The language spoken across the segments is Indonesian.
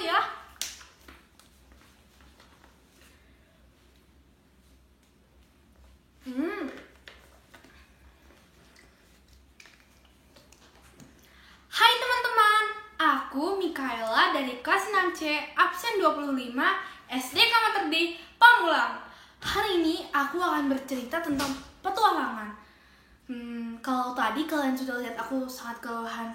ya. Hai teman-teman, aku Mikaela dari kelas 6C, absen 25, SD Kamater D, Pamulang. Hari ini aku akan bercerita tentang petualangan. Kalau tadi kalian sudah lihat aku sangat kelelahan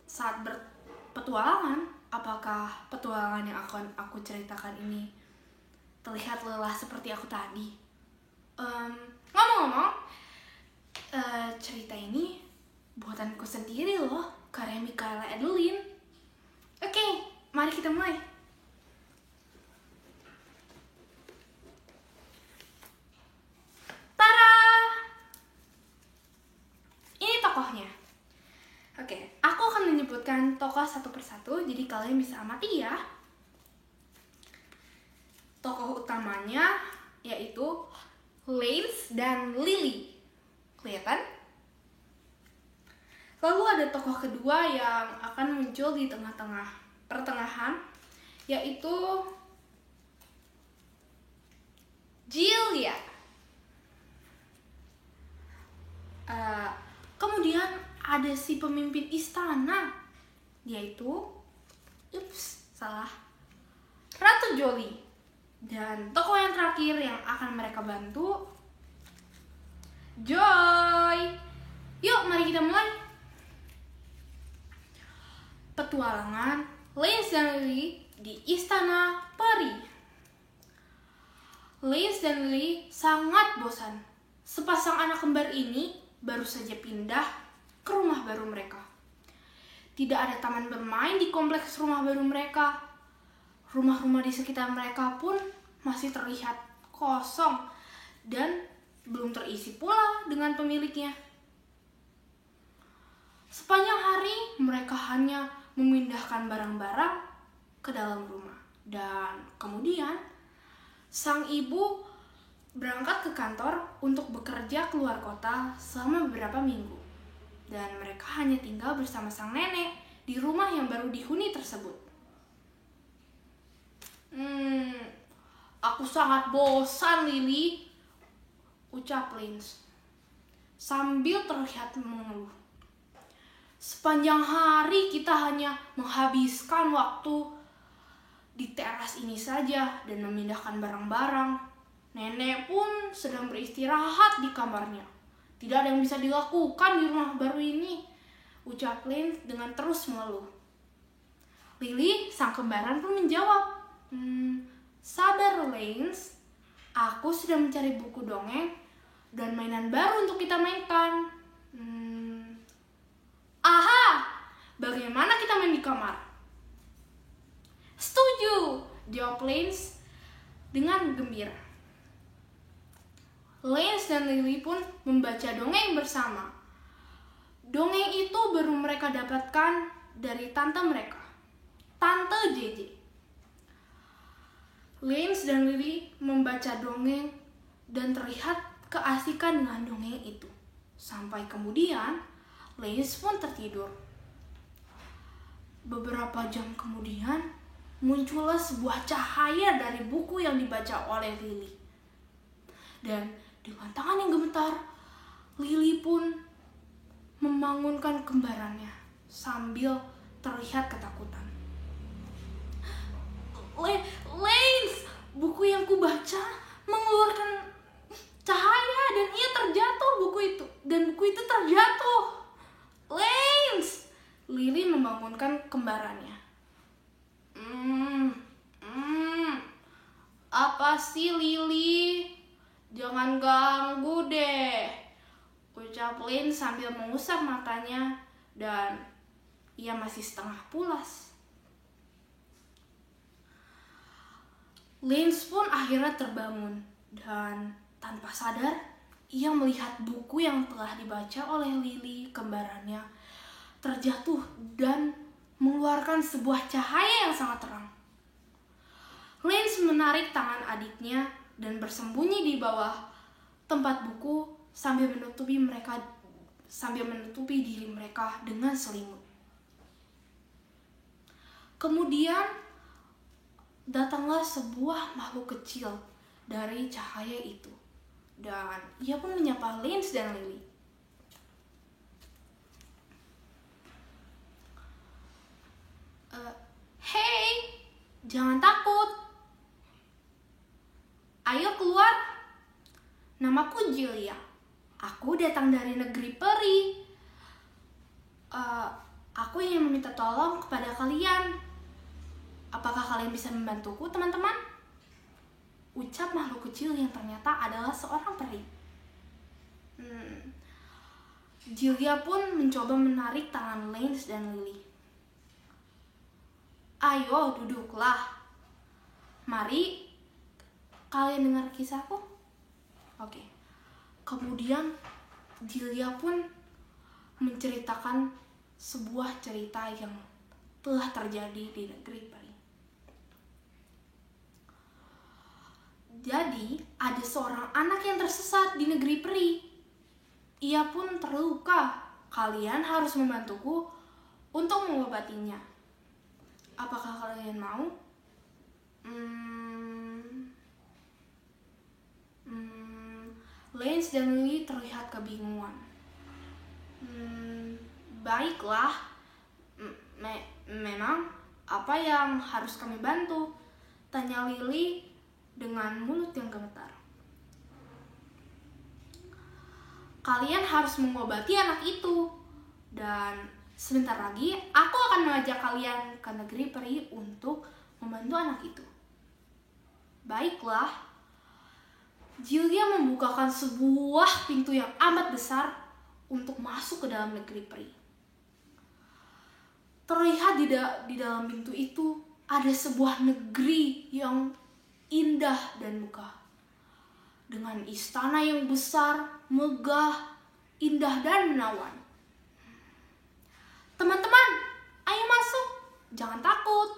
saat berpetualangan, apakah petualangan yang akan aku ceritakan ini terlihat lelah seperti aku tadi? Ngomong-ngomong, cerita ini buatanku sendiri loh, karya Mikaela Edelyn. Oke, mari kita mulai. Tara! Ini tokohnya. Oke, aku akan menyebutkan tokoh satu persatu, jadi kalian bisa amati ya. Tokoh utamanya yaitu Lance dan Lily. Kelihatan? Lalu ada tokoh kedua yang akan muncul di tengah-tengah pertengahan, yaitu Julia. Kemudian ada si pemimpin istana, yaitu Ratu Jolie. Dan tokoh yang terakhir yang akan mereka bantu, Joy. Yuk, mari kita mulai. Petualangan Lance dan Lily di Istana Peri. Lance dan Lily sangat bosan. Sepasang anak kembar ini baru saja pindah ke rumah baru mereka. Tidak ada taman bermain di kompleks rumah baru mereka. Rumah-rumah di sekitar mereka pun masih terlihat kosong dan belum terisi pula dengan pemiliknya. Sepanjang hari mereka hanya memindahkan barang-barang ke dalam rumah. Dan kemudian sang ibu berangkat ke kantor untuk bekerja keluar kota selama beberapa minggu. Dan mereka hanya tinggal bersama sang nenek di rumah yang baru dihuni tersebut. Aku sangat bosan, Lily, ucap Lance sambil terlihat mengeluh. Sepanjang hari kita hanya menghabiskan waktu di teras ini saja dan memindahkan barang-barang. Nenek pun sedang beristirahat di kamarnya. Tidak ada yang bisa dilakukan di rumah baru ini, ucap Lance dengan terus mengeluh. Lily, sang kembaran pun menjawab, sabar Lance, aku sudah mencari buku dongeng dan mainan baru untuk kita mainkan. Aha, bagaimana kita main di kamar? Setuju, jawab Lance dengan gembira. Lance dan Lily pun membaca dongeng bersama. Dongeng itu baru mereka dapatkan dari tante mereka, Tante JJ. Lance dan Lily membaca dongeng dan terlihat keasikan dengan dongeng itu. Sampai kemudian Lance pun tertidur. Beberapa jam kemudian muncullah sebuah cahaya dari buku yang dibaca oleh Lily. Dan dengan tangan yang gemetar, Lily pun membangunkan kembarannya sambil terlihat ketakutan. Lance, buku yang kubaca mengeluarkan cahaya dan ia terjatuh dan buku itu terjatuh. Lance, Lily membangunkan kembarannya. Apa sih Lily? Jangan ganggu deh, ucap Lance sambil mengusap matanya dan ia masih setengah pulas. Lance pun akhirnya terbangun dan tanpa sadar ia melihat buku yang telah dibaca oleh Lily kembarannya terjatuh dan mengeluarkan sebuah cahaya yang sangat terang. Lance menarik tangan adiknya dan bersembunyi di bawah tempat buku sambil menutupi diri mereka dengan selimut. Kemudian datanglah sebuah makhluk kecil dari cahaya itu. Dan ia pun menyapa Lance dan Lily. Hey, jangan takut. Ayo keluar. Namaku Julia. Aku datang dari negeri peri. Aku ingin meminta tolong kepada kalian. Apakah kalian bisa membantuku, teman-teman? Ucap makhluk kecil yang ternyata adalah seorang peri. Julia pun mencoba menarik tangan Lance dan Lily. Ayo, duduklah. Mari, kalian dengar kisahku. Oke. Kemudian, Julia pun menceritakan sebuah cerita yang telah terjadi di negeri peri. Jadi, ada seorang anak yang tersesat di negeri peri. Ia pun terluka. Kalian harus membantuku untuk mengobatinya. Apakah kalian mau? Lance dan Lily terlihat kebingungan. Baiklah. Memang apa yang harus kami bantu? Tanya Lily dengan mulut yang gemetar. Kalian harus mengobati anak itu. Dan sebentar lagi aku akan mengajak kalian ke negeri peri untuk membantu anak itu. Baiklah. Julia membukakan sebuah pintu yang amat besar untuk masuk ke dalam negeri peri. Terlihat di dalam pintu itu ada sebuah negeri yang indah dan megah. Dengan istana yang besar, megah, indah dan menawan. Teman-teman, ayo masuk. Jangan takut,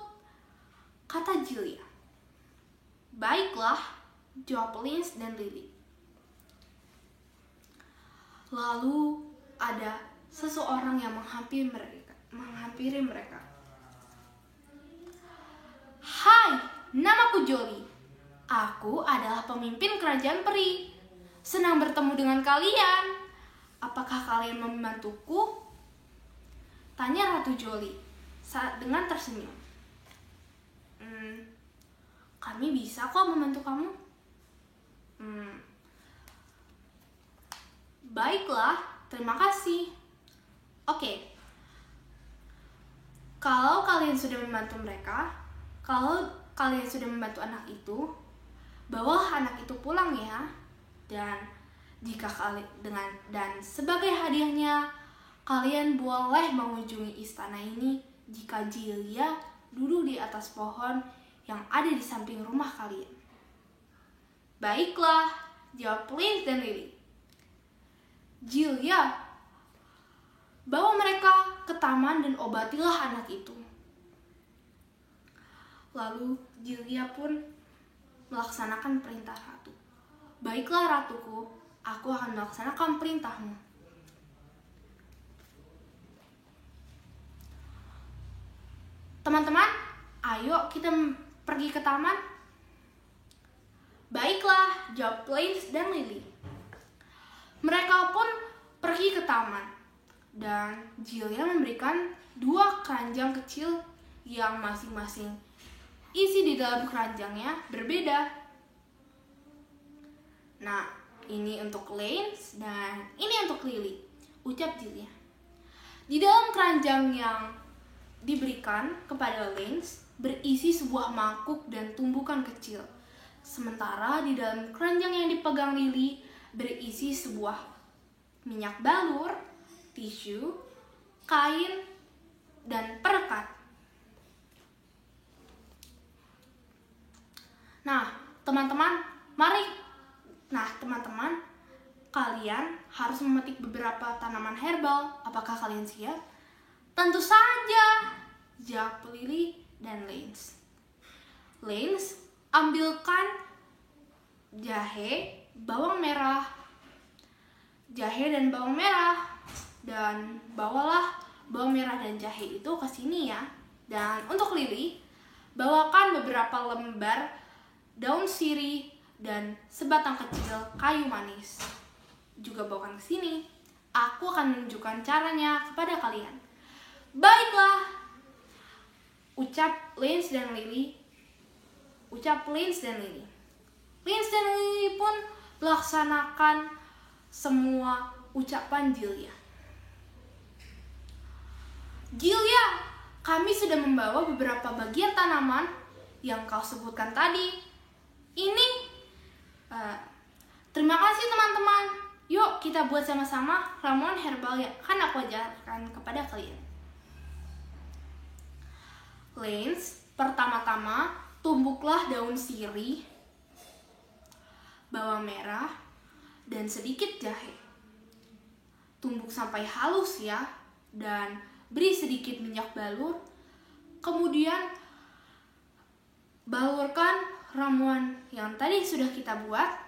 kata Julia. Baiklah, jawab Lance dan Lily. Lalu ada seseorang yang menghampiri mereka. Hai, namaku Jolie. Aku adalah pemimpin kerajaan peri. Senang bertemu dengan kalian. Apakah kalian membantuku? Tanya Ratu Jolie dengan tersenyum. Kami bisa kok membantu kamu. Baiklah, terima kasih. Oke. Kalau kalian sudah membantu mereka, kalau kalian sudah membantu anak itu, bawa anak itu pulang ya. Dan sebagai hadiahnya, kalian boleh mengunjungi istana ini jika Julia duduk di atas pohon yang ada di samping rumah kalian. Baiklah, jawab Lance dan Lily. Julia, bawa mereka ke taman dan obatilah anak itu. Lalu Julia pun melaksanakan perintah ratu. Baiklah ratuku, aku akan melaksanakan perintahmu. Teman-teman, ayo kita pergi ke taman. Baiklah, jawab Lance dan Lily. Mereka pun pergi ke taman. Dan Julia memberikan 2 keranjang kecil yang masing-masing isi di dalam keranjangnya berbeda. Nah, ini untuk Lance dan ini untuk Lily, ucap Julia. Di dalam keranjang yang diberikan kepada Lance berisi sebuah mangkuk dan tumbukan kecil. Sementara di dalam keranjang yang dipegang Lily berisi sebuah minyak balur, tisu, kain, dan perekat. Nah, teman-teman, kalian harus memetik beberapa tanaman herbal. Apakah kalian siap? Tentu saja, jawab Lily dan Lance. Lance, ambilkan jahe dan bawang merah, dan bawalah bawang merah dan jahe itu ke sini ya. Dan untuk Lily, Bawakan beberapa lembar daun sirih dan sebatang kecil kayu manis. Juga bawakan ke sini. Aku akan menunjukkan caranya kepada kalian. Baiklah, ucap Lance dan Lily. Lance dan Lily pun melaksanakan semua ucapan Julia. Julia, kami sudah membawa beberapa bagian tanaman yang kau sebutkan tadi. Terima kasih teman-teman. Yuk kita buat sama-sama ramuan herbal yang akan aku ajarkan kepada kalian. Lance, pertama-tama tumbuklah daun sirih, bawang merah, dan sedikit jahe. Tumbuk sampai halus ya, dan beri sedikit minyak balur. Kemudian balurkan ramuan yang tadi sudah kita buat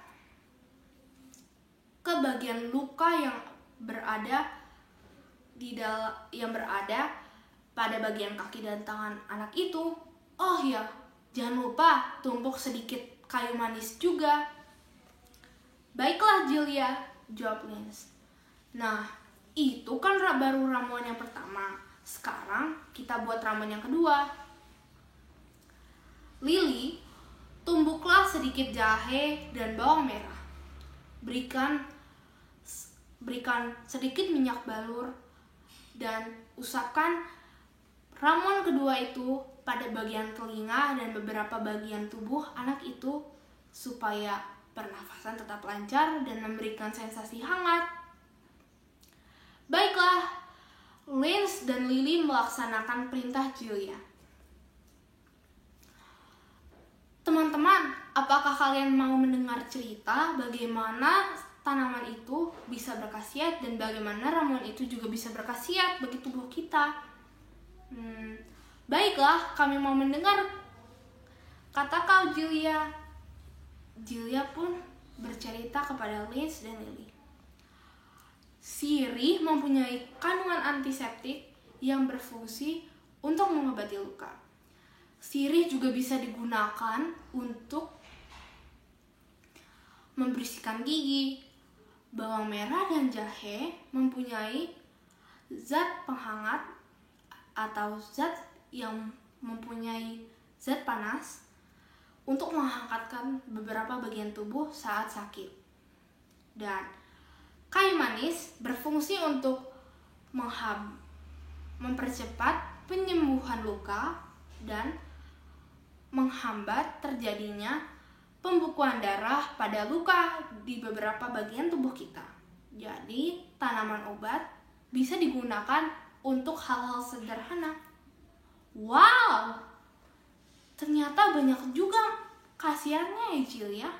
ke bagian luka yang berada pada bagian kaki dan tangan anak itu. Oh ya, jangan lupa tumbuk sedikit kayu manis juga. Baiklah Julia, jawab Lance. Nah, itu kan baru ramuan yang pertama. Sekarang kita buat ramuan yang kedua. Lily, tumbuklah sedikit jahe dan bawang merah. Berikan sedikit minyak balur dan usapkan ramuan kedua itu pada bagian telinga dan beberapa bagian tubuh anak itu supaya pernafasan tetap lancar dan memberikan sensasi hangat. Baiklah, Lance dan Lily melaksanakan perintah Julia. Teman-teman, apakah kalian mau mendengar cerita bagaimana tanaman itu bisa berkhasiat dan bagaimana ramuan itu juga bisa berkhasiat bagi tubuh kita? Baiklah, kami mau mendengar. Kata kau Julia. Julia pun bercerita kepada Lance dan Lily. Sirih mempunyai kandungan antiseptik yang berfungsi untuk mengobati luka. Sirih juga bisa digunakan untuk membersihkan gigi. Bawang merah dan jahe mempunyai zat penghangat atau zat yang mempunyai zat panas untuk menghangatkan beberapa bagian tubuh saat sakit. Dan kayu manis berfungsi untuk mempercepat penyembuhan luka dan menghambat terjadinya pembekuan darah pada luka di beberapa bagian tubuh kita. Jadi, tanaman obat bisa digunakan untuk hal-hal sederhana. Wow! Ternyata banyak juga khasiatnya ya, Julia.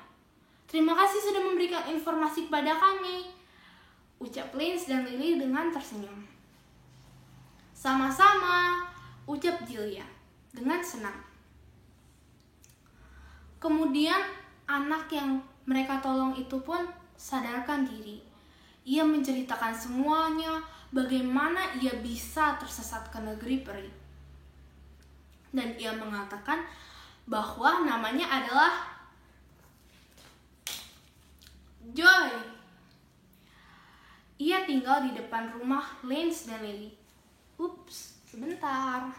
Terima kasih sudah memberikan informasi kepada kami, ucap Lance dan Lily dengan tersenyum. Sama-sama, ucap Julia dengan senang. Kemudian anak yang mereka tolong itu pun sadarkan diri. Ia menceritakan semuanya, bagaimana ia bisa tersesat ke negeri peri. Dan ia mengatakan bahwa namanya adalah Joy. Ia tinggal di depan rumah Lance dan Lily. Ups, sebentar.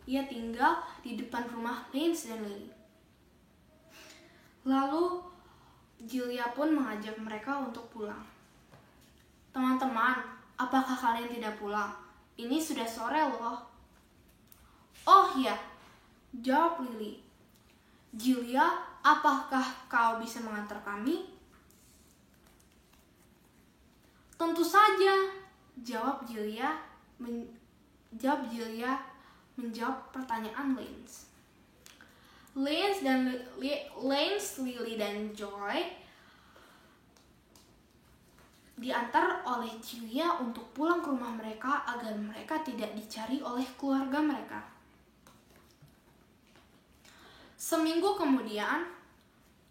Ia tinggal di depan rumah Lance dan Lily. Lalu Julia pun mengajak mereka untuk pulang. Teman-teman, apakah kalian tidak pulang? Ini sudah sore loh. Oh ya, jawab Lily. Julia, apakah kau bisa mengantar kami? Tentu saja, jawab Julia menjawab pertanyaan Lance. Lance, Lily, dan Joy diantar oleh Julia untuk pulang ke rumah mereka agar mereka tidak dicari oleh keluarga mereka. Seminggu kemudian,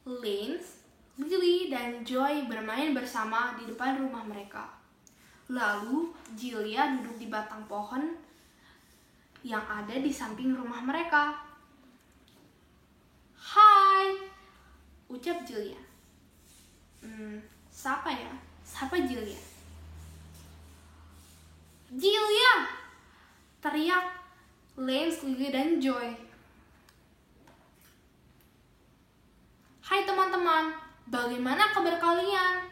Lance, Lily, dan Joy bermain bersama di depan rumah mereka. Lalu, Julia duduk di batang pohon yang ada di samping rumah mereka. "Hai," ucap Julia. Siapa ya? Siapa Julia? "Julia!" teriak Lance, Lily, dan Joy. "Hai teman-teman, bagaimana kabar kalian?"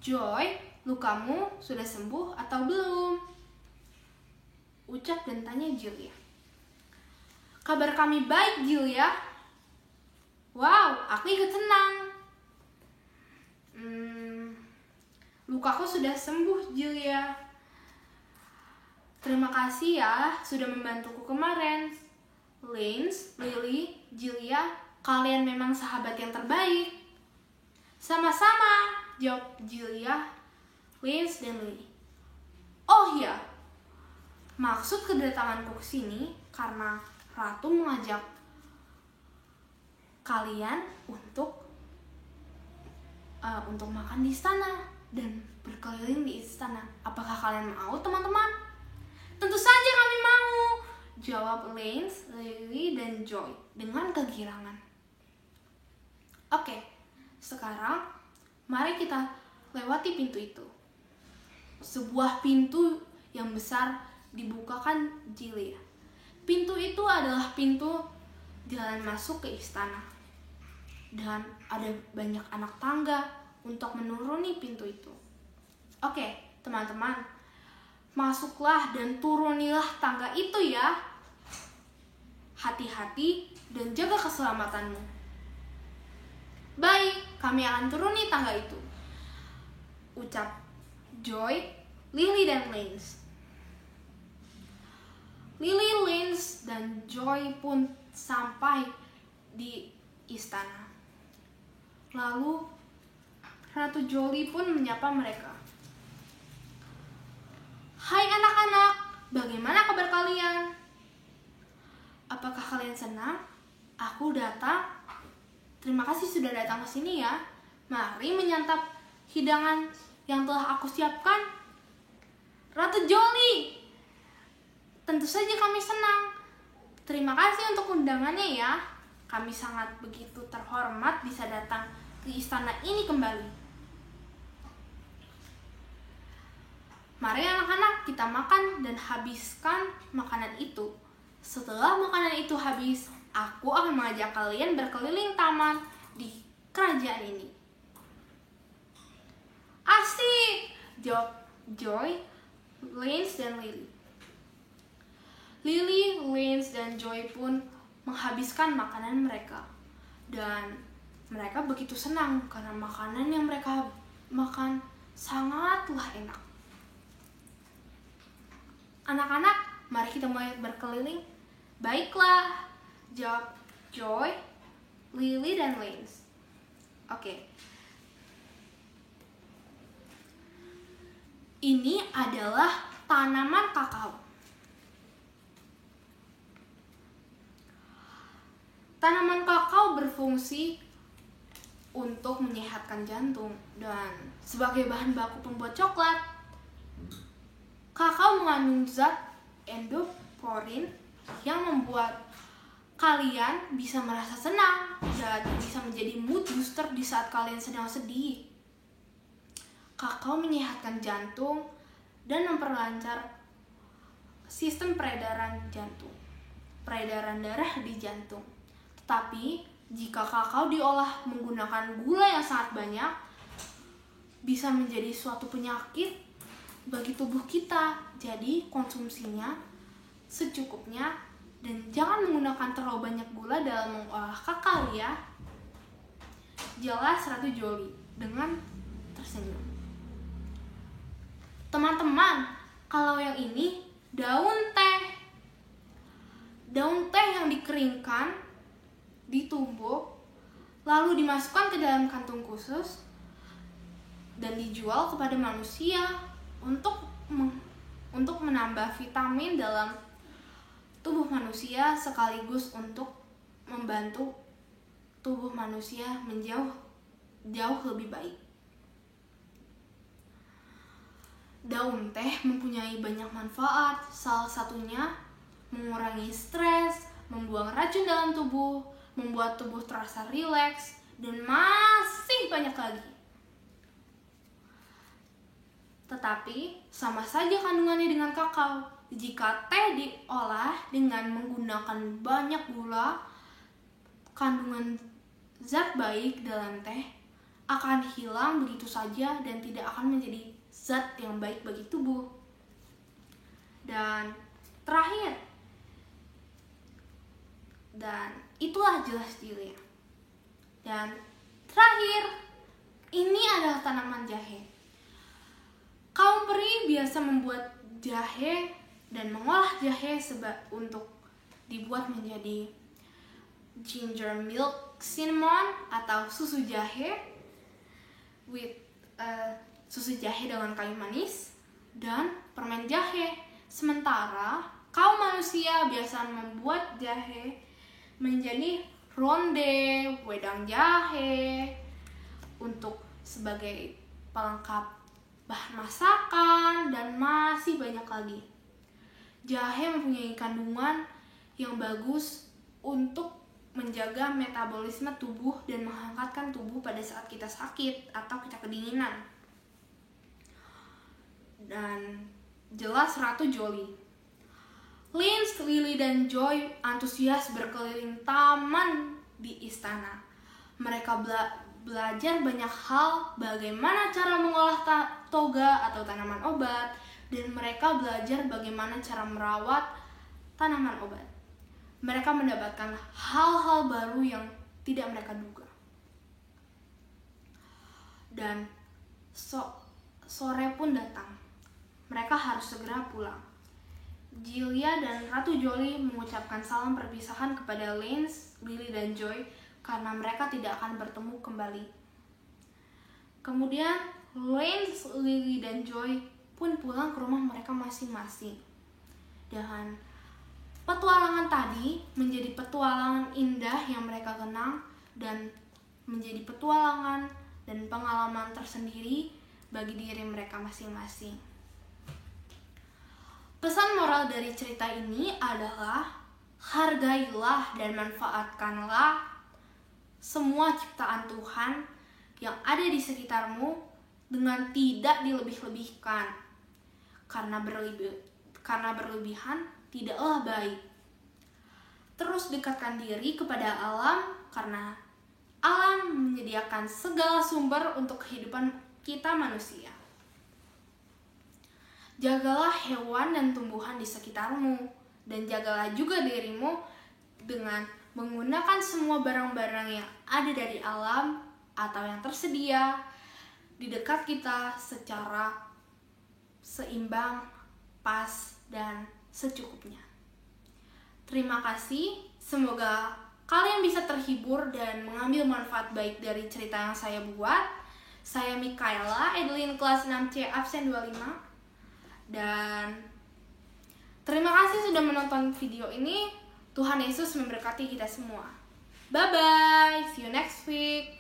"Joy, lukamu sudah sembuh atau belum?" ucap dan tanya Julia. "Kabar kami baik, Julia." "Wow, aku ikut senang." "Lukaku sudah sembuh, Julia. Terima kasih ya sudah membantuku kemarin. Lance, Lily, Julia, kalian memang sahabat yang terbaik." "Sama-sama," jawab Julia, Lance, dan Lily. "Oh ya, maksud kedatanganku ke sini karena Ratu mengajak kalian untuk makan di istana dan berkeliling di istana. Apakah kalian mau, teman-teman?" "Tentu saja kami mau," jawab Lance, Lily, dan Joy dengan kegirangan. "Oke, sekarang mari kita lewati pintu itu." Sebuah pintu yang besar dibukakan Julia. Pintu itu adalah pintu jalan masuk ke istana. Dan ada banyak anak tangga untuk menuruni pintu itu. "Oke, teman-teman, masuklah dan turunilah tangga itu ya. Hati-hati dan jaga keselamatanmu." "Baik, kami akan turuni tangga itu," ucap Joy, Lily, dan Lance. Lily, Lance, dan Joy pun sampai di istana. Lalu Ratu Jolie pun menyapa mereka. "Hai anak-anak, bagaimana kabar kalian? Apakah kalian senang? Aku datang. Terima kasih sudah datang ke sini ya. Mari menyantap hidangan yang telah aku siapkan." "Ratu Jolie, tentu saja kami senang. Terima kasih untuk undangannya ya. Kami sangat begitu terhormat bisa datang ke istana ini kembali. Mari anak-anak, kita makan dan habiskan makanan itu. Setelah makanan itu habis, aku akan mengajak kalian berkeliling taman di kerajaan ini." "Asik!" jawab Joy, Lance, dan Lily. Lily, Lance, dan Joy pun menghabiskan makanan mereka. Dan mereka begitu senang karena makanan yang mereka makan sangatlah enak. "Anak-anak, mari kita mulai berkeliling." "Baiklah," jawab Joy, Lily, dan Lance. Oke. Ini adalah tanaman kakao. Tanaman kakao berfungsi untuk menyehatkan jantung dan sebagai bahan baku pembuat coklat. Kakao mengandung zat endorfin yang membuat kalian bisa merasa senang dan bisa menjadi mood booster di saat kalian sedang sedih. Kakao menyehatkan jantung dan memperlancar sistem peredaran darah di jantung. Tetapi jika kakao diolah menggunakan gula yang sangat banyak, bisa menjadi suatu penyakit bagi tubuh kita. Jadi konsumsinya secukupnya dan jangan menggunakan terlalu banyak gula dalam mengolah kakao ya. Jelas Ratu Jolie dengan tersenyum. "Teman-teman, kalau yang ini daun teh. Daun teh yang dikeringkan, ditumbuk, lalu dimasukkan ke dalam kantung khusus dan dijual kepada manusia untuk menambah vitamin dalam tubuh manusia sekaligus untuk membantu tubuh manusia jauh lebih baik." Daun teh mempunyai banyak manfaat, salah satunya mengurangi stres, membuang racun dalam tubuh, membuat tubuh terasa rileks, dan masih banyak lagi. Tetapi sama saja kandungannya dengan kakao. Jika teh diolah dengan menggunakan banyak gula, kandungan zat baik dalam teh akan hilang begitu saja dan tidak akan menjadi zat yang baik bagi tubuh. Dan terakhir, dan itulah jelas Jilia. Dan terakhir, ini adalah tanaman jahe. Kaum peri biasa membuat jahe dan mengolah jahe untuk dibuat menjadi ginger milk cinnamon atau susu jahe susu jahe dengan kayu manis dan permen jahe. Sementara kaum manusia biasa membuat jahe menjadi ronde, wedang jahe untuk sebagai pelengkap bahan masakan, dan masih banyak lagi. Jahe mempunyai kandungan yang bagus untuk menjaga metabolisme tubuh dan menghangatkan tubuh pada saat kita sakit atau kita kedinginan. Dan jelas Ratu Jolie. Linz, Lily, dan Joy antusias berkeliling taman di istana. Mereka belajar banyak hal, bagaimana cara mengolah toga atau tanaman obat, dan mereka belajar bagaimana cara merawat tanaman obat. Mereka mendapatkan hal-hal baru yang tidak mereka duga. Dan sore pun datang. Mereka harus segera pulang. Jilia dan Ratu Jolie mengucapkan salam perpisahan kepada Linz, Lily, dan Joy karena mereka tidak akan bertemu kembali. Kemudian Linz, Lily, dan Joy pun pulang ke rumah mereka masing-masing. Dan petualangan tadi menjadi petualangan indah yang mereka kenang dan menjadi petualangan dan pengalaman tersendiri bagi diri mereka masing-masing. Pesan moral dari cerita ini adalah hargailah dan manfaatkanlah semua ciptaan Tuhan yang ada di sekitarmu dengan tidak dilebih-lebihkan. Karena berlebihan tidaklah baik. Terus dekatkan diri kepada alam karena alam menyediakan segala sumber untuk kehidupan kita manusia. Jagalah hewan dan tumbuhan di sekitarmu, dan jagalah juga dirimu dengan menggunakan semua barang-barang yang ada dari alam atau yang tersedia di dekat kita secara seimbang, pas, dan secukupnya. Terima kasih, semoga kalian bisa terhibur dan mengambil manfaat baik dari cerita yang saya buat. Saya Mikaela, Edelin kelas 6C absen 25. Dan terima kasih sudah menonton video ini. Tuhan Yesus memberkati kita semua. Bye-bye, see you next week.